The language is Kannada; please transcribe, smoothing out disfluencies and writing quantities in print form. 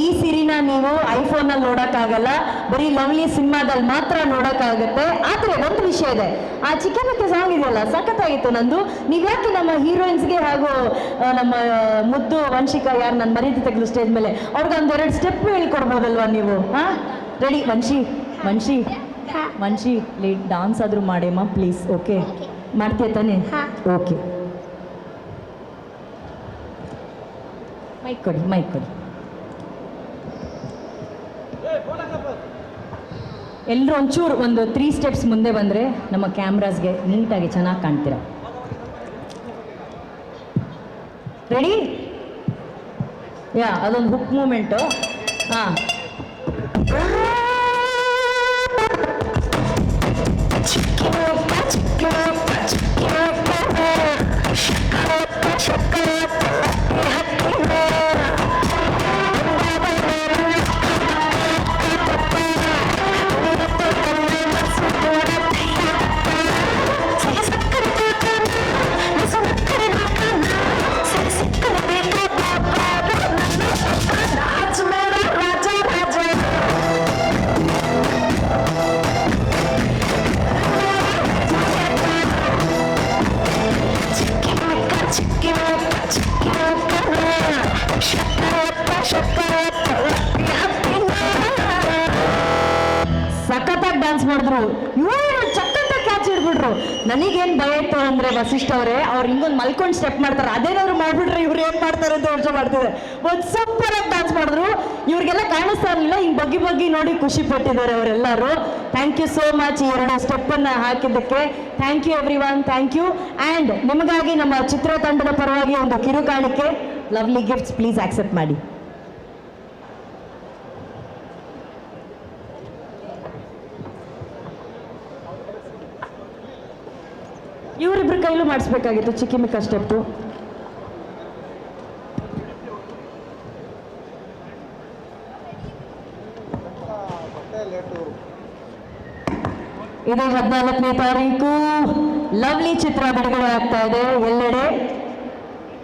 ಈ ಸಿರಿನ ನೀವು ಐಫೋನಲ್ಲಿ ನೋಡೋಕ್ಕಾಗಲ್ಲ, ಬರೀ ಲವ್ಲಿ ಸಿನಿಮಾದಲ್ಲಿ ಮಾತ್ರ ನೋಡೋಕ್ಕಾಗುತ್ತೆ. ಆದರೆ ಒಂದು ವಿಷಯ ಇದೆ, ಆ ಚಿಕ್ಕಮಕ್ಕೆ ಸಾಂಗ್ ಇದೆಯಲ್ಲ ಸಖತ್ತಾಗಿತ್ತು ನಂದು. ನೀವು ಯಾಕೆ ನಮ್ಮ ಹೀರೋಯಿನ್ಸ್ಗೆ ಹಾಗೂ ನಮ್ಮ ಮುದ್ದು ವಂಶಿಕಾ ಯಾರು ನಾನು ಮರೀತಿ ತೆಗೆದು ಸ್ಟೇಜ್ ಮೇಲೆ ಅವ್ರಿಗೆ ಒಂದೆರಡು ಸ್ಟೆಪ್ ಹೇಳ್ಕೊಡ್ಬೋದಲ್ವಾ ನೀವು? ಹಾಂ ರೆಡಿ? ವಂಶಿ ಲೇಟ್ ಡಾನ್ಸ್ ಆದರೂ ಮಾಡೇಮ್ಮ ಪ್ಲೀಸ್. ಓಕೆ ಮಾಡ್ತೀಯ ತಾನೆ? ಓಕೆ ಮೈಕ್ ಕೊಡಿ. ಎಲ್ಲರೂ ಒಂಚೂರು ಒಂದು 3 ಸ್ಟೆಪ್ಸ್ ಮುಂದೆ ಬಂದರೆ ನಮ್ಮ ಕ್ಯಾಮ್ರಾಸ್ಗೆ ನೀಟಾಗಿ ಚೆನ್ನಾಗಿ ಕಾಣ್ತೀರ. ರೆಡಿ? ಅದೊಂದು ಹುಕ್ ಮೂಮೆಂಟು. ಹಾಂ ಸಖತ್ತಾಗಿ ಡ್ಯಾನ್ಸ್ ಮಾಡಿದ್ರು. ಇವರು ಚಕ್ಕಂತ ಕ್ಯಾಚ್ ಹಿಡ್ಬಿಟ್ರು. ನನಗೇನು ಭಯ ಇತ್ತು ಅಂದರೆ ವಸಿಷ್ಠ ಅವರೇ, ಅವ್ರು ಹಿಂಗೊಂದು ಮಲ್ಕೊಂಡು ಸ್ಟೆಪ್ ಮಾಡ್ತಾರೆ, ಅದೇನಾದ್ರು ಮಾಡಿಬಿಟ್ರೆ ಇವ್ರು ಏನು ಮಾಡ್ತಾರೆ ಅಂತ ಯೋಚನೆ ಮಾಡ್ತಿದ್ದಾರೆ. ಒಂದು ಸೂಪರಾಗಿ ಡ್ಯಾನ್ಸ್ ಮಾಡಿದ್ರು. ಇವ್ರಿಗೆಲ್ಲ ಕಾಣಿಸ್ತಾ ಇರಲಿಲ್ಲ, ಹಿಂಗೆ ಬಗ್ಗಿ ನೋಡಿ ಖುಷಿ ಪಟ್ಟಿದ್ದಾರೆ ಅವರೆಲ್ಲರೂ. ಥ್ಯಾಂಕ್ ಯು ಸೋ ಮಚ್ ಈ 2 ಸ್ಟೆಪ್ಪನ್ನು ಹಾಕಿದ್ದಕ್ಕೆ. Thank you everyone, thank you. And ನಿಮಗಾಗಿ ನಮ್ಮ ಚಿತ್ರತಂಡದ ಪರವಾಗಿ ಒಂದು ಕಿರುಕಾಣಿಕೆ, ಲವ್ಲಿ ಗಿಫ್ಟ್ಸ್ ಪ್ಲೀಸ್ ಆಕ್ಸೆಪ್ಟ್ ಮಾಡಿ. ಇವರಿಬ್ರು ಕೈಲೂ ಮಾಡಿಸ್ಬೇಕಾಗಿತ್ತು ಚಿಕ್ಕಿಮಿಕ್ಕ ಸ್ಟೆಪ್ಪು. ಇದು 14ನೇ ತಾರೀಕು ಲವ್ಲಿ ಚಿತ್ರ ಬಿಡುಗಡೆ ಆಗ್ತಾ ಇದೆ ಎಲ್ಲೆಡೆ.